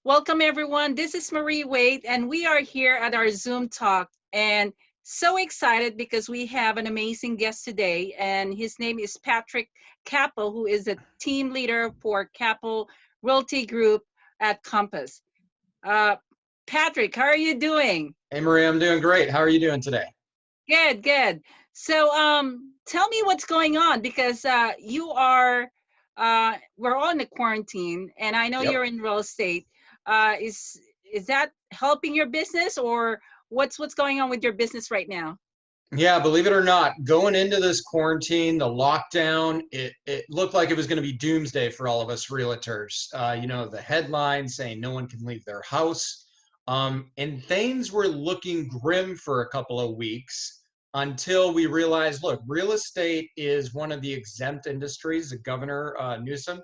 Welcome, everyone. This is Marie Wade, and we are here at our Zoom talk. And so excited because we have an amazing guest today, and his name is Patrick Kappel, who is a team leader for Kappel Realty Group at Compass. Uh, Patrick, how are you doing? Hey Maria, I'm doing great. How are you doing today? Good, good. So, tell me what's going on because we're all in the quarantine, and I know you're Yep. in real estate. Is that helping your business, or what's going on with your business right now? Yeah, believe it or not, going into this quarantine, the lockdown, it looked like it was going to be doomsday for all of us realtors. The headlines saying no one can leave their house. And things were looking grim for a couple of weeks until we realized, look, real estate is one of the exempt industries. The governor, Newsom,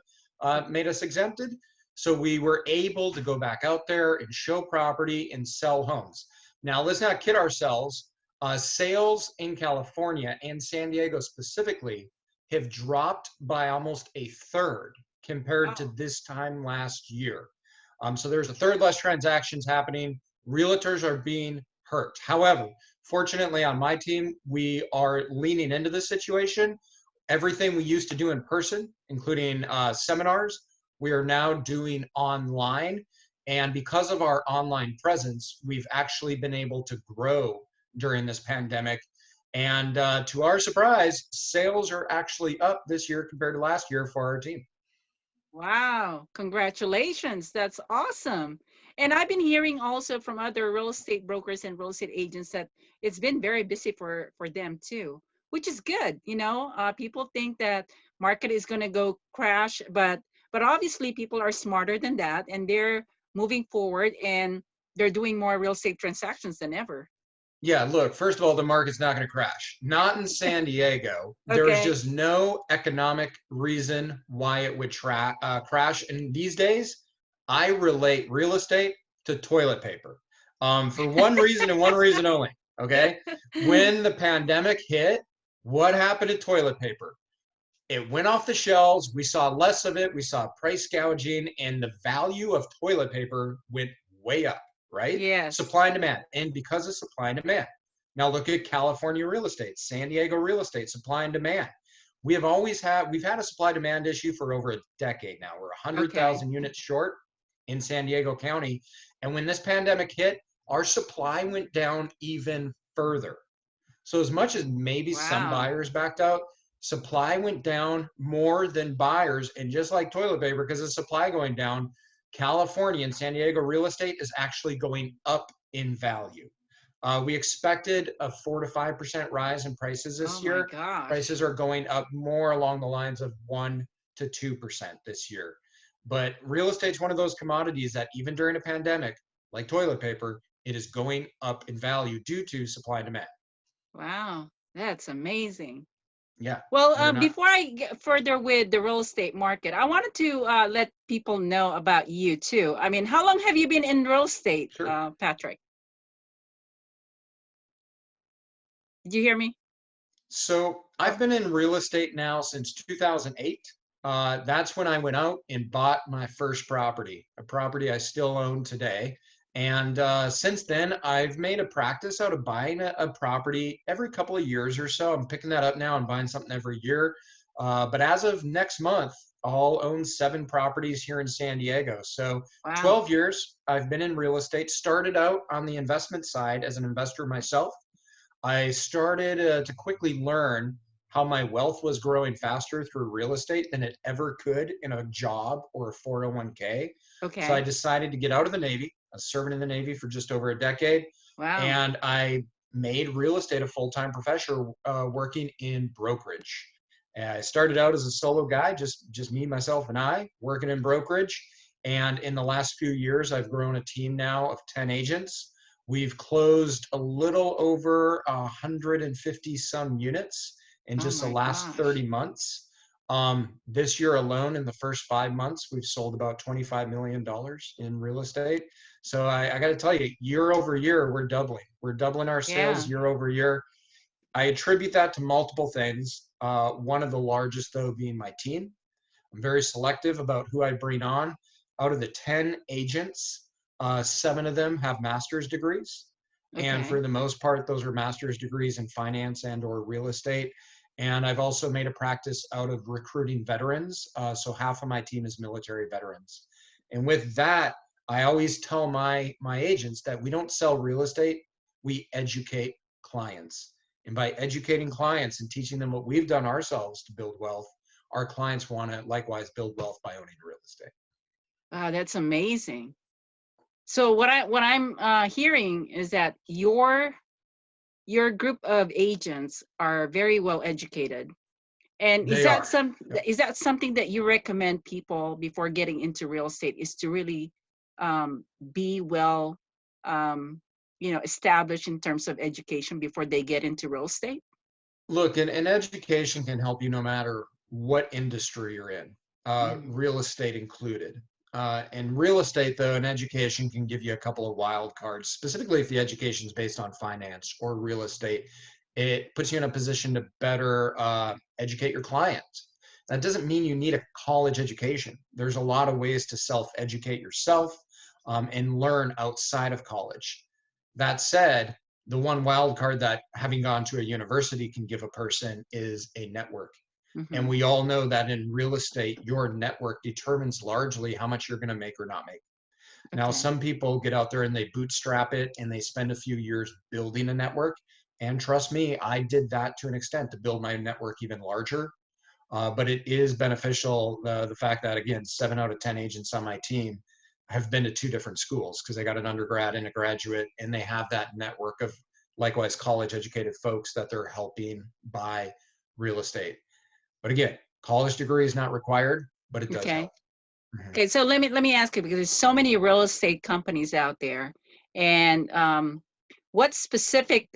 made us exempted. So we were able to go back out there and show property and sell homes. Now, let's not kid ourselves. Sales in California and San Diego specifically have dropped by almost a third compared to Wow. this time last year. So there's a third less transactions happening. Realtors are being hurt. However, fortunately on my team, we are leaning into this situation. Everything we used to do in person, including seminars, we are now doing online. And because of our online presence, we've actually been able to grow during this pandemic. And to our surprise, sales are actually up this year compared to last year for our team. Wow, congratulations. That's awesome. And I've been hearing also from other real estate brokers and real estate agents that it's been very busy for them too, which is good. People think that market is going to go crash, but obviously people are smarter than that, and they're moving forward and they're doing more real estate transactions than ever. Yeah, look, first of all, the market's not going to crash. Not in San Diego. There's Okay. just no economic reason why it would crash. And these days, I relate real estate to toilet paper for one reason and one reason only. Okay. When the pandemic hit, what happened to toilet paper? It went off the shelves. We saw less of it. We saw price gouging, and the value of toilet paper went way up, right? Yes. Supply and demand. And because of supply and demand. Now look at California real estate, San Diego real estate, supply and demand. We've had a supply demand issue for over a decade now. We're Okay. 100,000 units short in San Diego County. And when this pandemic hit, our supply went down even further. So as much as maybe some Wow. buyers backed out, supply went down more than buyers. And just like toilet paper, because of supply going down, California and San Diego real estate is actually going up in value. We expected a 4 to 5% rise in prices Oh this my year. gosh. Prices are going up more along the lines of 1 to 2% this year. But real estate's one of those commodities that even during a pandemic, like toilet paper, it is going up in value due to supply and demand. Wow. That's amazing. Yeah, Well, we're not before I get further with the real estate market, I wanted to let people know about you too. I mean, how long have you been in real estate, sure. Patrick? Did you hear me? So Oh, I've been in real estate now since 2008. That's when I went out and bought my first property, a property I still own today. And since then, I've made a practice out of buying a property every couple of years or so. I'm picking that up now and buying something every year. But as of next month, I'll own 7 properties here in San Diego. So wow. 12 years I've been in real estate, started out on the investment side as an investor myself. I started to quickly learn how my wealth was growing faster through real estate than it ever could in a job or a 401k. So I Okay. decided to get out of the Navy. I was serving in the Navy for just over a decade, Wow. and I made real estate a full-time profession working in brokerage. I started out as a solo guy, just me, myself, and I working in brokerage. And in the last few years, I've grown a team now of 10 agents. We've closed a little over 150 some units in Oh just the my last gosh. 30 months. This year alone, in the first 5 months, we've sold about $25 million in real estate. So I got to tell you, year over year, we're doubling. We're doubling our sales Yeah. year over year. I attribute that to multiple things. One of the largest, though, being my team. I'm very selective about who I bring on. out of the 10 agents, 7 of them have master's degrees. And Okay. for the most part, those are master's degrees in finance and or real estate. And I've also made a practice out of recruiting veterans. So half of my team is military veterans. And with that, I always tell my agents that we don't sell real estate, we educate clients. And by educating clients and teaching them what we've done ourselves to build wealth, our clients want to likewise build wealth by owning real estate. That's amazing. So what I'm hearing is that your group of agents are very well educated. And They are. Yep. is that something that you recommend people before getting into real estate, is to really be well established in terms of education before they get into real estate? Look, and education can help you no matter what industry you're in, Hmm. real estate included. And real estate, though, and education can give you a couple of wild cards, specifically if the education is based on finance or real estate. It puts you in a position to better educate your clients. That doesn't mean you need a college education. There's a lot of ways to self-educate yourself and learn outside of college. That said, the one wild card that having gone to a university can give a person is a network. And Hmm. we all know that in real estate, your network determines largely how much you're going to make or not make. Now, Okay. some people get out there and they bootstrap it and they spend a few years building a network. And trust me, I did that to an extent to build my network even larger. But it is beneficial, the fact that, again, 7 out of 10 agents on my team have been to 2 different schools because they got an undergrad and a graduate, and they have that network of likewise college educated folks that they're helping buy real estate. But again, college degree is not required, but it does Okay. help. Mhm. Okay. So let me ask you, because there's so many real estate companies out there, and what specific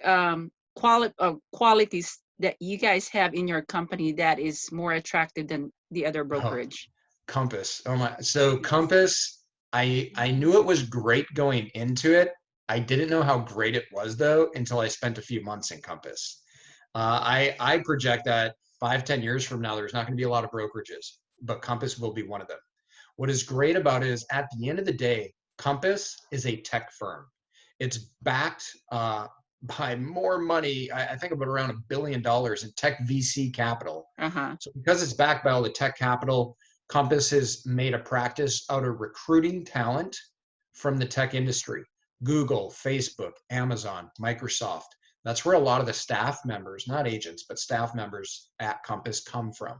qualities that you guys have in your company that is more attractive than the other Oh, brokerage? Compass. Oh my. So Yes. Compass, I knew it was great going into it. I didn't know how great it was though until I spent a few months in Compass. I project that 5, 10 years from now, there's not going to be a lot of brokerages, but Compass will be one of them. What is great about it is at the end of the day, Compass is a tech firm. It's backed by more money, I think about around $1 billion in tech VC capital. Uh-huh. So because it's backed by all the tech capital, Compass has made a practice out of recruiting talent from the tech industry. Google, Facebook, Amazon, Microsoft. That's where a lot of the staff members, not agents, but staff members at Compass come from.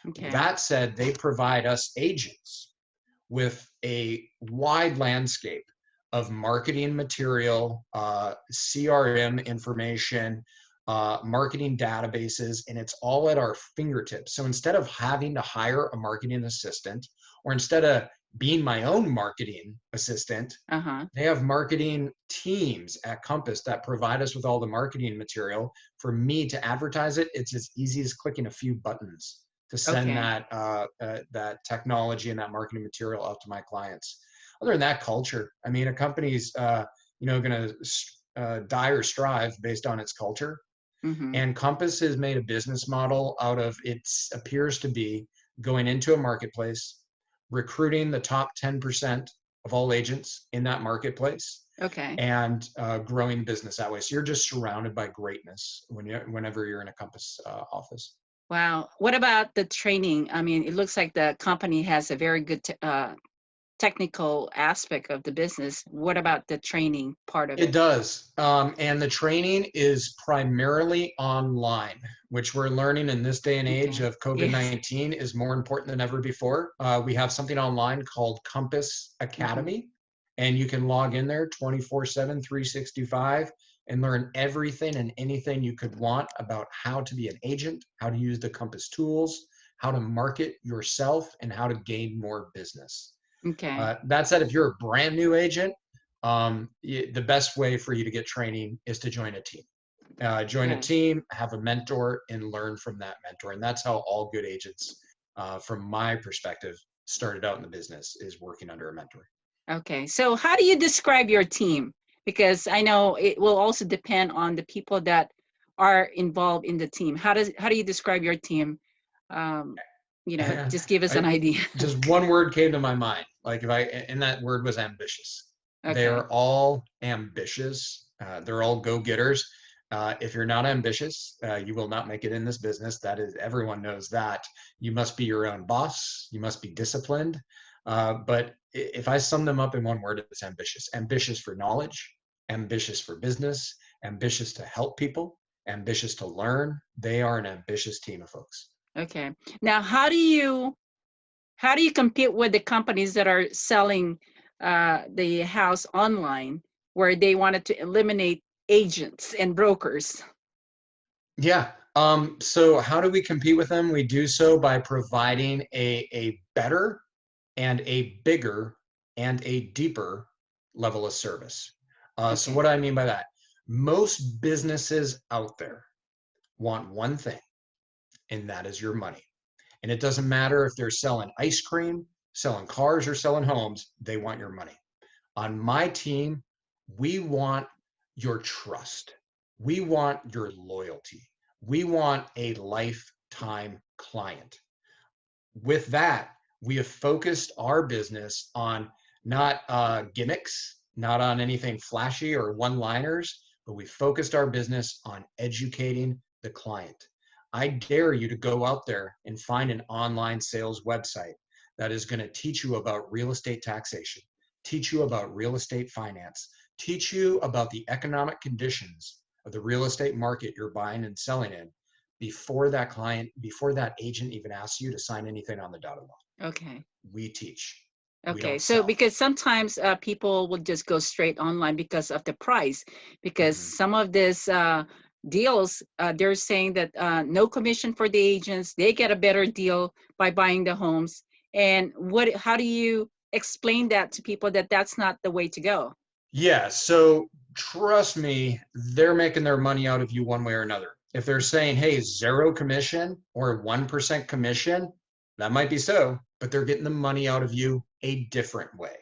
Okay. That said, they provide us agents with a wide landscape of marketing material, CRM information, marketing databases, and it's all at our fingertips. So instead of having to hire a marketing assistant, or instead of being my own marketing assistant, Uh-huh. they have marketing teams at Compass that provide us with all the marketing material. For me to advertise it, it's as easy as clicking a few buttons to send Okay. that technology and that marketing material out to my clients. Other than that, culture. I mean, a company's going to die or strive based on its culture. Mm-hmm. And Compass has made a business model out of it appears to be going into a marketplace, recruiting the top 10% of all agents in that marketplace, Okay. and growing business that way. So you're just surrounded by greatness whenever you're in a Compass office. Wow. What about the training? I mean, it looks like the company has a very good technical aspect of the business. What about the training part of It it? does. And the training is primarily online, which we're learning in this day and age Okay. of COVID Yes. 19 is more important than ever before. We have something online called Compass Hmm. Academy, and you can log in there 24/7, 365, and learn everything and anything you could want about how to be an agent, how to use the Compass tools, how to market yourself, and how to gain more business. Okay. That said, if you're a brand new agent, the best way for you to get training is to join a team. Join a Good. team, have a mentor, and learn from that mentor. And that's how all good agents, from my perspective, started out in the business, is working under a mentor. Okay. So how do you describe your team? Because I know it will also depend on the people that are involved in the team. How do you describe your team? Um, just give us an I idea. just one word came to my mind: Like if I, and that word was ambitious. Okay. They're all ambitious. They're all go-getters. If you're not ambitious, you will not make it in this business. That is, everyone knows that. You must be your own boss. You must be disciplined. But if I sum them up in one word, it's ambitious. Ambitious for knowledge, ambitious for business, ambitious to help people, ambitious to learn. They are an ambitious team of folks. Okay. Now, how do you compete with the companies that are selling the house online, where they wanted to eliminate agents and brokers? Yeah. So how do we compete with them? We do so by providing a better and a bigger and a deeper level of service. So Okay. what do I mean by that? Most businesses out there want one thing, and that is your money. And it doesn't matter if they're selling ice cream, selling cars, or selling homes, they want your money. On my team, we want your trust. We want your loyalty. We want a lifetime client. With that, we have focused our business on not gimmicks, not on anything flashy or one-liners, but we focused our business on educating the client. I dare you to go out there and find an online sales website that is going to teach you about real estate taxation, teach you about real estate finance, teach you about the economic conditions of the real estate market you're buying and selling in before that client, before that agent even asks you to sign anything on the dotted line. Okay. We teach. We Okay, don't so sell. because sometimes people will just go straight online because of the price, because Mhm. some of these deals, they're saying that no commission for the agents, they get a better deal by buying the homes. And how do you explain that to people that that's not the way to go? Yeah, so trust me, they're making their money out of you one way or another. If they're saying, hey, zero commission or 1% commission, that might be so, but they're getting the money out of you a different way.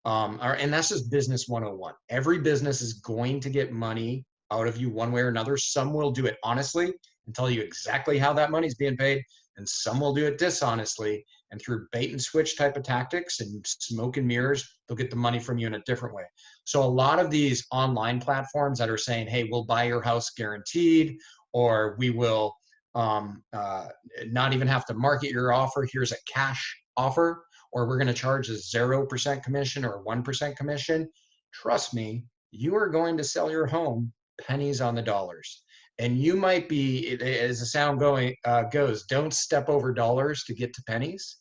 And that's just business 101. Every business is going to get money out of you one way or another. Some will do it honestly and tell you exactly how that money is being paid, and some will do it dishonestly and through bait and switch type of tactics and smoke and mirrors, they'll get the money from you in a different way. So a lot of these online platforms that are saying, hey, we'll buy your house guaranteed, or we will not even have to market your offer, here's a cash offer, or we're going to charge a 0% commission or 1% commission, trust me, you are going to sell your home pennies on the dollars. And you might be, as the sound goes, don't step over dollars to get to pennies.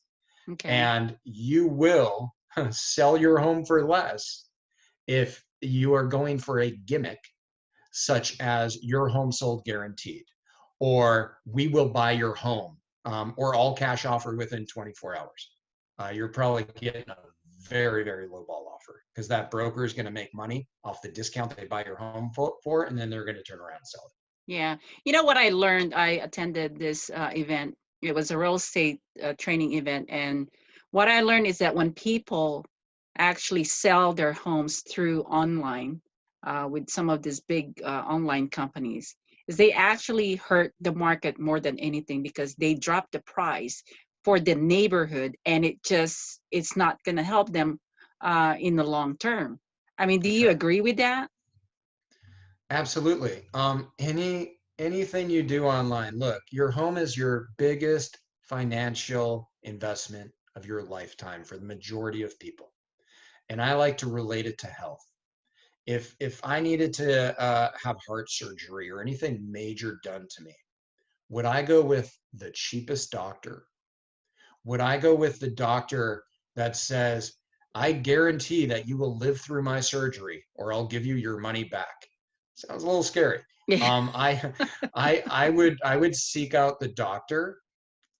Okay. And you will sell your home for less if you are going for a gimmick such as your home sold guaranteed, or we will buy your home, or all cash offer within 24 hours. You're probably getting a very, very low ball offer because that broker is going to make money off the discount they buy your home for, and then they're going to turn around and sell it. Yeah. You know what I learned? I attended this event. It was a real estate training event. And what I learned is that when people actually sell their homes through online with some of these big online companies, is they actually hurt the market more than anything because they drop the price for the neighborhood, and it's not going to help them in the long term. I mean, do you Okay. agree with that? Absolutely. Anything you do online, look, your home is your biggest financial investment of your lifetime for the majority of people. And I like to relate it to health. If I needed to have heart surgery or anything major done to me, would I go with the cheapest doctor? Would I go with the doctor that says, I guarantee that you will live through my surgery or I'll give you your money back? Sounds a little scary. Yeah. I would seek out the doctor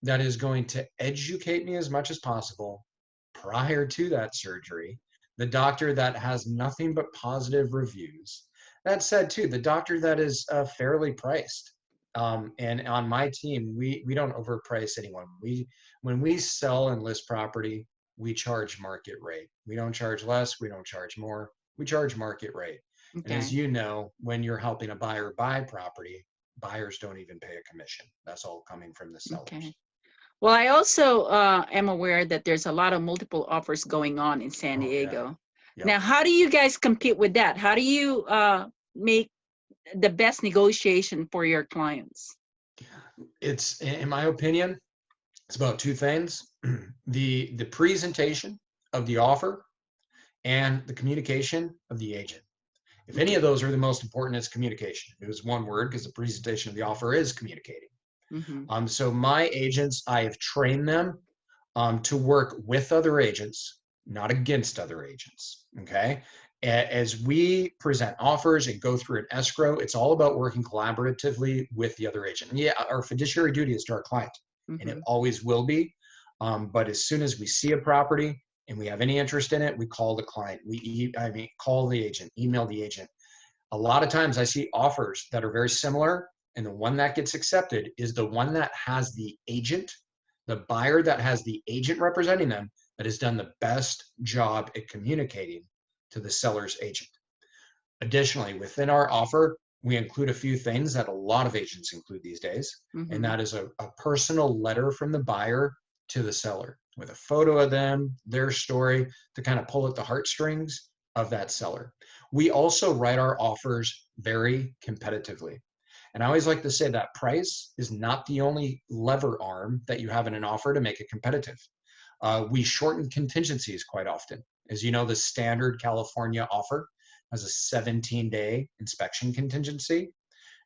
that is going to educate me as much as possible prior to that surgery, the doctor that has nothing but positive reviews. That said, too, the doctor that is fairly priced. And on my team, we don't overprice anyone. When we sell and list property, we charge market rate. We don't charge less. We don't charge more. We charge market rate. And as Okay. you know, when you're helping a buyer buy property, buyers don't even pay a commission. That's all coming from the Okay. sellers. Well, I also am aware that there's a lot of multiple offers going on in San Oh yeah. Diego. Yep. Now, how do you guys compete with that? How do you make the best negotiation for your clients? It's, in my opinion, it's about two things. The presentation of the offer and the communication of the agent. If any of Okay. those are the most important, it's communication. It was one word because the presentation of the offer is communicating. Mm-hmm. So my agents, I have trained them to work with other agents, not against other agents. Okay. As we present offers and go through an escrow, it's all about working collaboratively with the other agent. And yeah, our fiduciary duty is to our client, and it Mm-hmm. always will be. But as soon as we see a property and we have any interest in it, we call the client. Call the agent, email the agent. A lot of times I see offers that are very similar, and the one that gets accepted is the one that has the agent, the buyer that has the agent representing them, that has done the best job at communicating to the seller's agent. Additionally, within our offer, we include a few things that a lot of agents include these days, and Mm-hmm. that is a personal letter from the buyer to the seller with a photo of them, their story, to kind of pull at the heartstrings of that seller. We also write our offers very competitively. And I always like to say that price is not the only lever arm that you have in an offer to make it competitive. We shorten contingencies quite often. As you know, the standard California offer has a 17-day inspection contingency.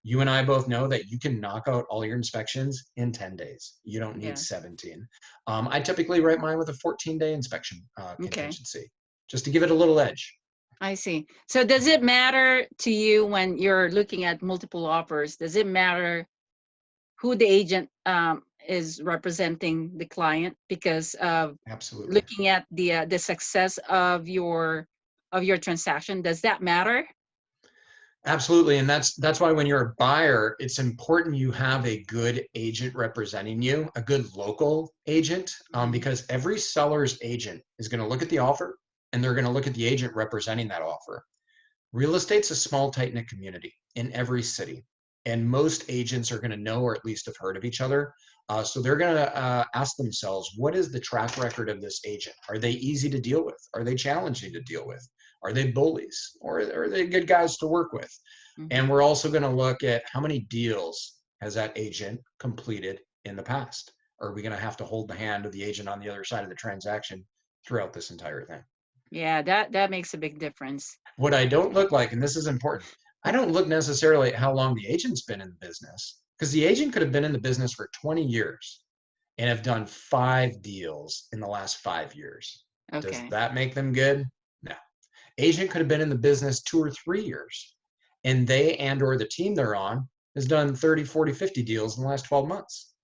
You and I both know that you can knock out all your inspections in 10 days. You don't need Yes. 17. I typically write mine with a 14-day inspection Okay. contingency, just to give it a little edge. I see. So does it matter to you when you're looking at multiple offers? Does it matter who the agent is representing the client because of Absolutely. looking at the success of your transaction? Does that matter? Absolutely. And that's why when you're a buyer, it's important you have a good agent representing you, a good local agent, Mm-hmm. because every seller's agent is going to look at the offer and they're going to look at the agent representing that offer. Real estate's a small, tight knit community in every city. And most agents are going to know or at least have heard of each other. So they're going to ask themselves, what is the track record of this agent? Are they easy to deal with? Are they challenging to deal with? Are they bullies? Or are they good guys to work with? Mm-hmm. And we're also going to look at how many deals has that agent completed in the past? Are we going to have to hold the hand of the agent on the other side of the transaction throughout this entire thing? Yeah, that makes a big difference. What I don't look like, and this is important, I don't look necessarily at how long the agent's been in the business, because the agent could have been in the business for 20 years and have done 5 deals in the last 5 years. Does Okay. that make them good? No. Agent could have been in the business 2 or 3 years, and they and or the team they're on has done 30, 40, 50 deals in the last 12 months.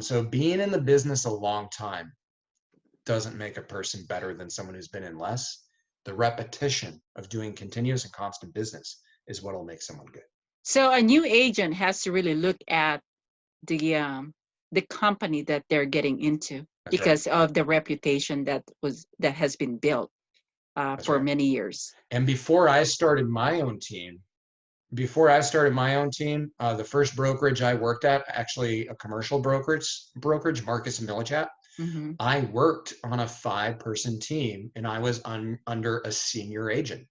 So being in the business a long time doesn't make a person better than someone who's been in less. The repetition of doing continuous and constant business is what will make someone good. So a new agent has to really look at the company that they're getting into That's right. because of the reputation that has been built That's for right. many years. And before I started my own team, the first brokerage I worked at, actually a commercial brokerage, Marcus and Millichat, Mm-hmm. I worked on a 5-person team and I was under a senior agent.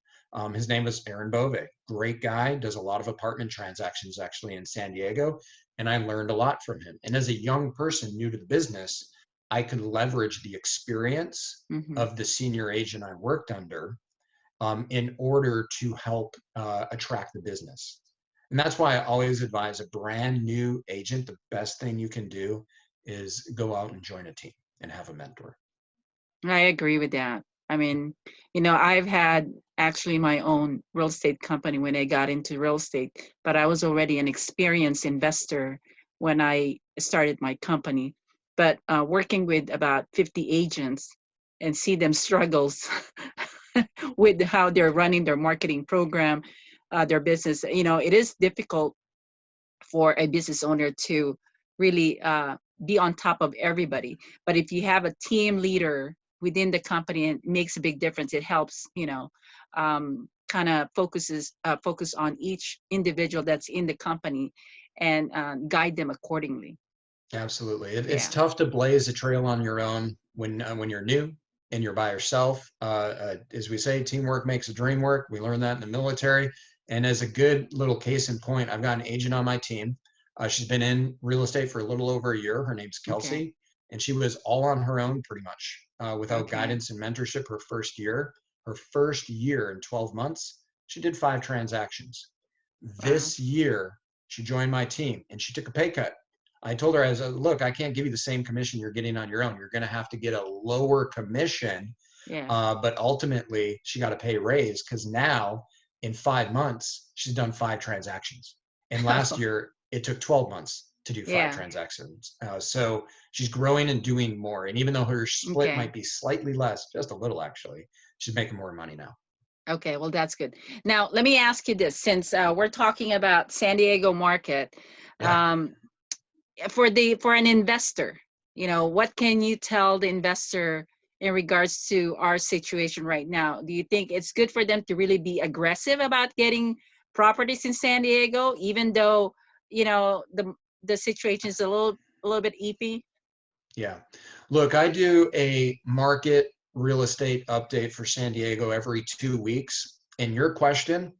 His name was Aaron Bove. Great guy, does a lot of apartment transactions actually in San Diego. And I learned a lot from him. And as a young person new to the business, I could leverage the experience Mm-hmm. of the senior agent I worked under in order to help attract the business. And that's why I always advise a brand new agent, the best thing you can do is go out and join a team and have a mentor. I agree with that. I mean, I've had actually my own real estate company when I got into real estate, but I was already an experienced investor when I started my company. But working with about 50 agents and see them struggles with how they're running their marketing program, their business, it is difficult for a business owner to really be on top of everybody. But if you have a team leader within the company, it makes a big difference. It helps, kind of focus on each individual that's in the company and guide them accordingly. Absolutely. It's Yeah. tough to blaze a trail on your own when you're new and you're by yourself. As we say, teamwork makes a dream work. We learned that in the military. And as a good little case in point, I've got an agent on my team. She's been in real estate for a little over a year. Her name's Okay. Kelsey, and she was all on her own pretty much, without Okay. guidance and mentorship. Her first year, in 12 months, she did 5 transactions. Wow. This year, she joined my team and she took a pay cut. I told her, look, I can't give you the same commission you're getting on your own. You're going to have to get a lower commission. Yeah. But ultimately, she got a pay raise because now in 5 months, she's done 5 transactions. And last year, it took 12 months to do five Yeah. transactions. So she's growing and doing more. And even though her split Okay. might be slightly less, just a little actually, she's making more money now. Okay. Well, that's good. Now, let me ask you this, since we're talking about San Diego market, Yeah. um, for an investor, what can you tell the investor in regards to our situation right now? Do you think it's good for them to really be aggressive about getting properties in San Diego, even though the situation is a little bit iffy? Yeah. Look, I do a market real estate update for San Diego every 2 weeks. And your question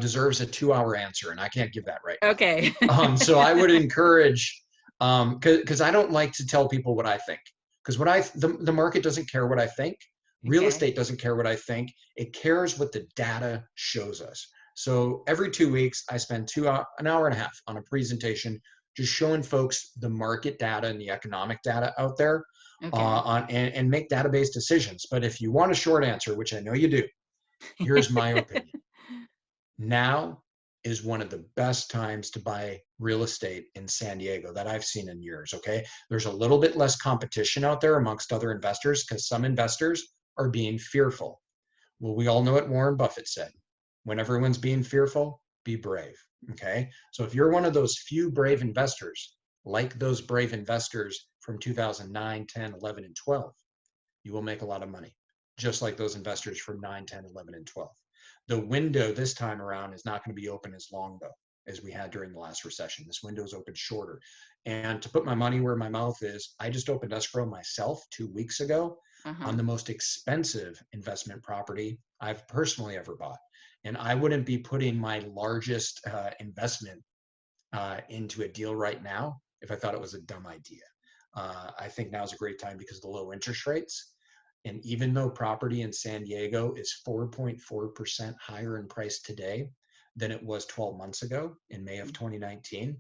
deserves a 2 hour answer, and I can't give that right now. Okay. So I would encourage, because I don't like to tell people what I think, because the market doesn't care what I think. Real Okay. estate doesn't care what I think. It cares what the data shows us. So every 2 weeks, I spend an hour and a half on a presentation, just showing folks the market data and the economic data out there, Okay. and make database decisions. But if you want a short answer, which I know you do, here's my opinion. Now is one of the best times to buy real estate in San Diego that I've seen in years. Okay. There's a little bit less competition out there amongst other investors because some investors are being fearful. Well, we all know what Warren Buffett said: when everyone's being fearful, be brave. Okay. So if you're one of those few brave investors, like those brave investors from 2009, 10, 11, and 12, you will make a lot of money, just like those investors from 9, 10, 11, and 12. The window this time around is not going to be open as long, though, as we had during the last recession. This window is open shorter. And to put my money where my mouth is, I just opened escrow myself 2 weeks ago on Uh-huh. the most expensive investment property I've personally ever bought. And I wouldn't be putting my largest investment into a deal right now if I thought it was a dumb idea. I think now is a great time because of the low interest rates. And even though property in San Diego is 4.4% higher in price today than it was 12 months ago in May of 2019,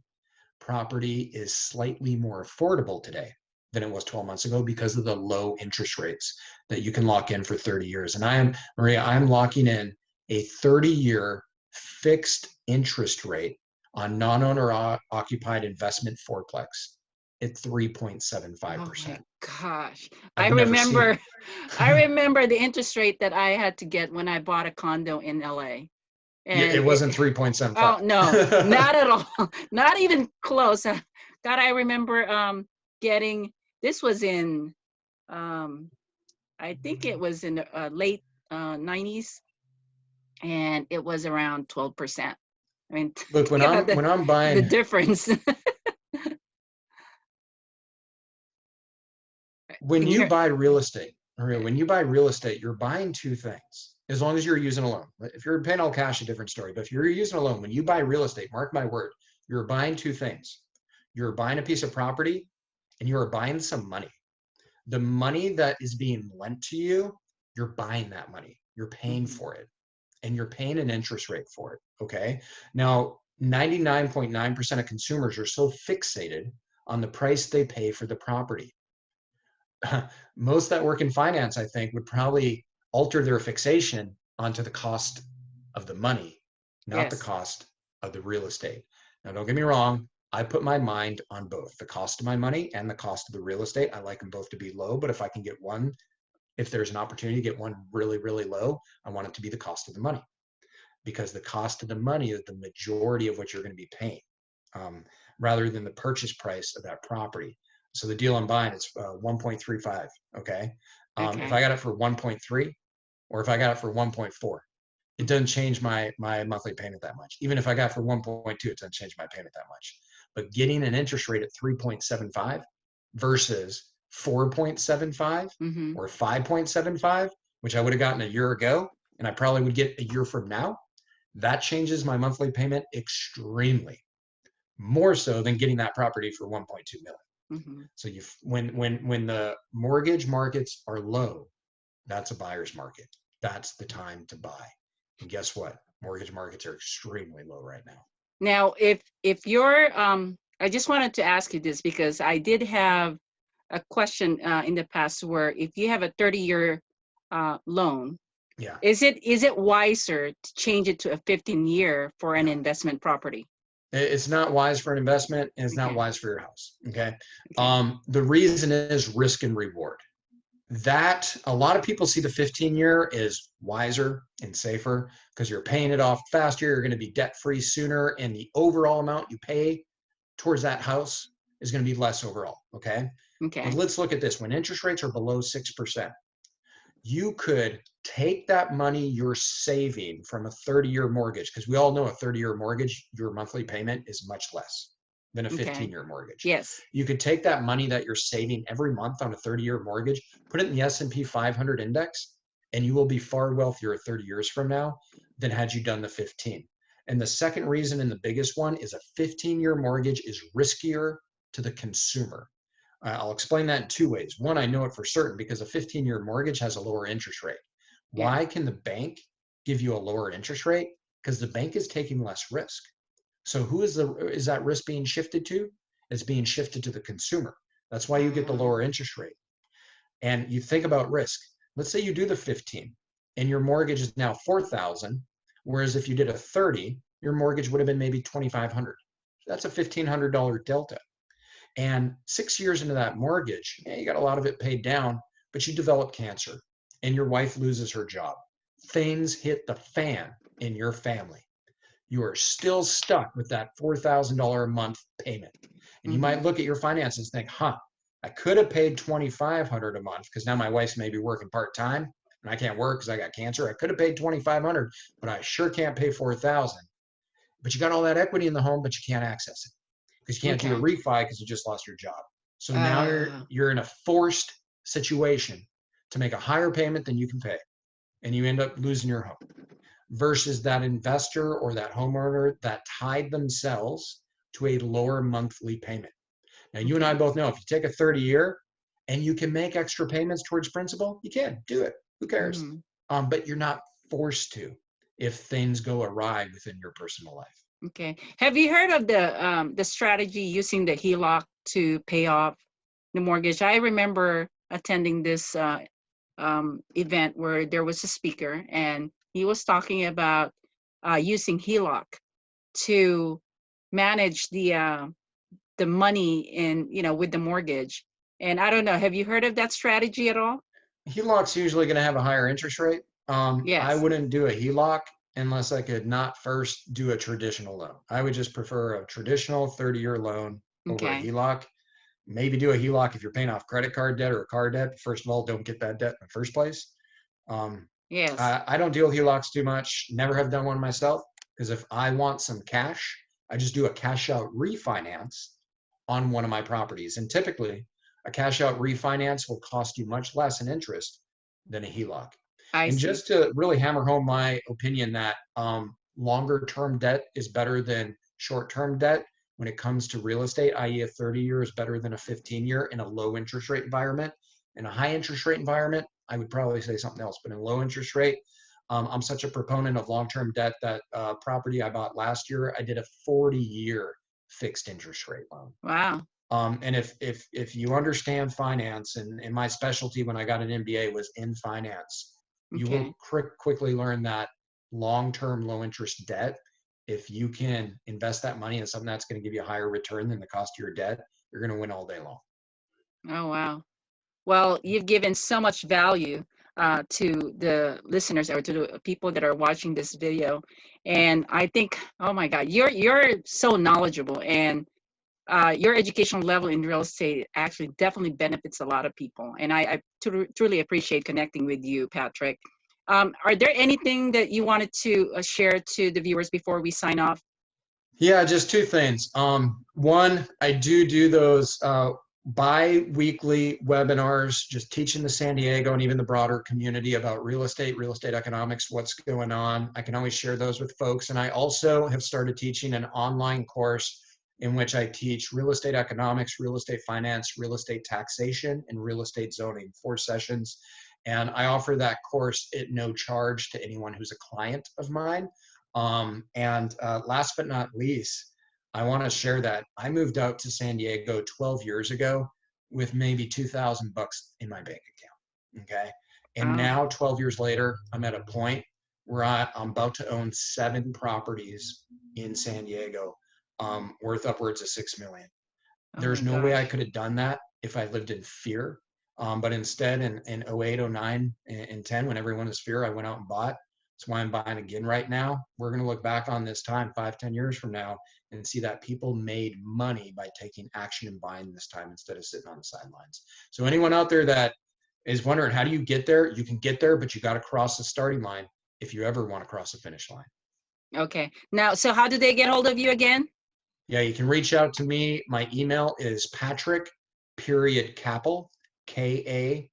property is slightly more affordable today than it was 12 months ago because of the low interest rates that you can lock in for 30 years. And I'm locking in a 30-year fixed interest rate on non-owner occupied investment fourplex at Oh my 3.75%. gosh. I I've never seen remember I it. remember the interest rate that I had to get when I bought a condo in LA. Yeah, And it wasn't 3.75. oh no, not at all. Not even close. God, I remember getting, this was in um I think it was in the late 90s, and it was around 12%. I mean, Look, think about when I'm the buying difference. when Can you you hear? buy real estate, when you buy real estate, you're buying two things. As long as you're using a loan. If you're paying all cash, a different story. But if you're using a loan, when you buy real estate, mark my word, you're buying two things. You're buying a piece of property and you are buying some money. The money that is being lent to you, you're buying that money. You're paying Mhm. for it, and you're paying an interest rate for it. Okay. Now, 99.9% of consumers are so fixated on the price they pay for the property. Most that work in finance, I think, would probably alter their fixation onto the cost of the money, not the Yes. cost of the real estate. Now, don't get me wrong. I put my mind on both the cost of my money and the cost of the real estate. I like them both to be low, but if I can get one, if there's an opportunity to get one really, really low, I want it to be the cost of the money, because the cost of the money is the majority of what you're going to be paying, um, rather than the purchase price of that property. So the deal I'm buying, it's 1.35. Okay. If I Okay. got it for 1.3 or if I got it for 1.4, it doesn't change my monthly payment that much. Even if I got it for 1.2, it doesn't change my payment that much. but getting an interest rate at 3.75 versus 4.75 Mm-hmm. or 5.75, which I would have gotten a year ago, and I probably would get a year from now, that changes my monthly payment extremely, more so than getting that property for 1.2 million. Mm-hmm. So when the mortgage markets are low, that's a buyer's market. That's the time to buy. And guess what? Mortgage markets are extremely low right now. Now, if you're, I just wanted to ask you this because I did have a question in the past where if you have a 30-year loan, Yeah. is it wiser to change it to a 15-year for an No. investment property? It's not wise for an investment, and it's not Okay. wise for your house. Okay. Okay. The reason is risk and reward. That a lot of people see the 15-year is wiser and safer because you're paying it off faster. You're going to be debt free sooner, and the overall amount you pay towards that house is going to be less overall. Okay. But Okay. let's look at this. When interest rates are below 6%, you could take that money you're saving from a 30-year mortgage, because we all know a 30-year mortgage, your monthly payment is much less than a Okay. 15-year mortgage. Yes. You could take that money that you're saving every month on a 30-year mortgage, put it in the S&P 500 index, and you will be far wealthier 30 years from now than had you done the 15. And the second reason, and the biggest one, is a 15-year mortgage is riskier to the consumer. I'll explain that in two ways. One, I know it for certain because a 15-year mortgage has a lower interest rate. Yeah. Why can the bank give you a lower interest rate? Because the bank is taking less risk. So who is that risk being shifted to? It's being shifted to the consumer. That's why you get the lower interest rate. And you think about risk. Let's say you do the 15 and your mortgage is now 4,000, whereas if you did a 30, your mortgage would have been maybe 2,500. That's a $1,500 delta. And 6 years into that mortgage, yeah, you got a lot of it paid down, but you develop cancer and your wife loses her job. Things hit the fan in your family. You are still stuck with that $4,000 a month payment. And you Mm-hmm. might look at your finances and think, I could have paid $2,500 a month because now my wife's maybe working part-time and I can't work because I got cancer. I could have paid $2,500, but I sure can't pay $4,000. But you got all that equity in the home, but you can't access it because you can't do a Okay. refi because you just lost your job. So now Uh, you're in a forced situation to make a higher payment than you can pay, and you end up losing your home. Versus that investor or that homeowner that tied themselves to a lower monthly payment. Now, you and I okay. both know if you take a 30-year and you can make extra payments towards principal, you can do it. Who cares? Mm-hmm. But you're not forced to if things go awry within your personal life. Okay. Have you heard of the strategy using the HELOC to pay off the mortgage? I remember attending this event where there was a speaker and he was talking about using HELOC to manage the money in, with the mortgage. And I don't know, have you heard of that strategy at all? HELOC's usually going to have a higher interest rate. I Yes. wouldn't do a HELOC unless I could not first do a traditional loan. I would just prefer a traditional 30-year loan over a Okay. HELOC. Maybe do a HELOC if you're paying off credit card debt or car debt. First of all, don't get that debt in the first place. Um, Yes. I don't deal with HELOCs too much. Never have done one myself because if I want some cash, I just do a cash out refinance on one of my properties. And typically, a cash out refinance will cost you much less in interest than a HELOC. I And see. just to really hammer home my opinion that longer term debt is better than short term debt when it comes to real estate, i.e., a 30-year is better than a 15-year in a low interest rate environment. In a high interest rate environment, I would probably say something else, but in low interest rate, I'm such a proponent of long-term debt that property I bought last year, I did a 40-year fixed interest rate loan. Wow. And if you understand finance, and my specialty when I got an MBA was in finance, you Okay. will quickly learn that long-term low interest debt, if you can invest that money in something that's going to give you a higher return than the cost of your debt, you're going to win all day long. Oh, wow. Well, you've given so much value to the listeners or to the people that are watching this video, and I think, oh my God, you're so knowledgeable, and your educational level in real estate actually definitely benefits a lot of people, and I truly appreciate connecting with you, Patrick. Are there anything that you wanted to share to the viewers before we sign off? Yeah, just two things. One, I do those bi-weekly webinars, just teaching the San Diego and even the broader community about real estate economics, what's going on. I can always share those with folks. And I also have started teaching an online course in which I teach real estate economics, real estate finance, real estate taxation, and real estate zoning, 4 sessions. And I offer that course at no charge to anyone who's a client of mine. Last but not least, I want to share that I moved out to San Diego 12 years ago with maybe 2,000 bucks in my bank account. Okay. And Oh, now 12 years later, I'm at a point where I'm about to own 7 properties in San Diego, worth upwards of 6 million. oh my There's no way I gosh. could have done that if I lived in fear. But instead, in 08, 09, and 10, when everyone was fear, I went out and bought. That's why I'm buying again right now. We're going to look back on this time 5, 10 years from now and see that people made money by taking action and buying this time instead of sitting on the sidelines. So anyone out there that is wondering, how do you get there? You can get there, but you got to cross the starting line if you ever want to cross the finish line. Okay. Now, so how do they get hold of you again? Yeah, you can reach out to me. My email is Patrick.Kappel, Kappel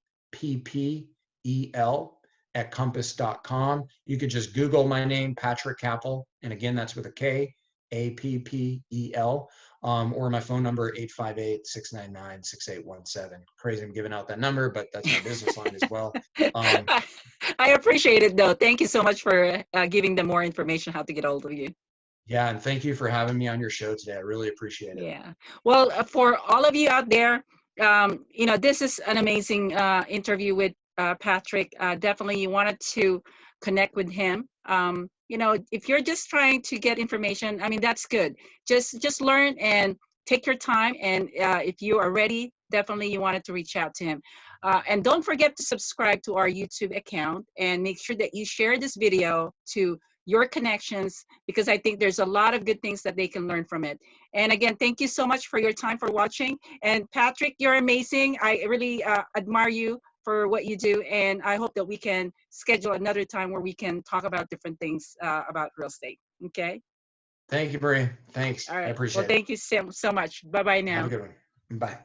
@compass.com. You could just Google my name, Patrick Kappel. And again, that's with a K, Appel. Or my phone number, 858-699-6817. Crazy I'm giving out that number, but that's my business line as well. I appreciate it though. Thank you so much for giving them more information how to get hold of you. Yeah, and thank you for having me on your show today. I really appreciate it. Yeah. Well, for all of you out there, this is an amazing interview with Patrick. Definitely, you wanted to connect with him. If you're just trying to get information, I mean, that's good. Just learn and take your time. And if you are ready, definitely you wanted to reach out to him. And don't forget to subscribe to our YouTube account and make sure that you share this video to your connections, because I think there's a lot of good things that they can learn from it. And again, thank you so much for your time for watching. And Patrick, you're amazing. I really admire you for what you do. And I hope that we can schedule another time where we can talk about different things about real estate. Okay. Thank you, Marie. Thanks. All I right. Well, appreciate it. thank you so much. Bye-bye Have a now. good one. Bye.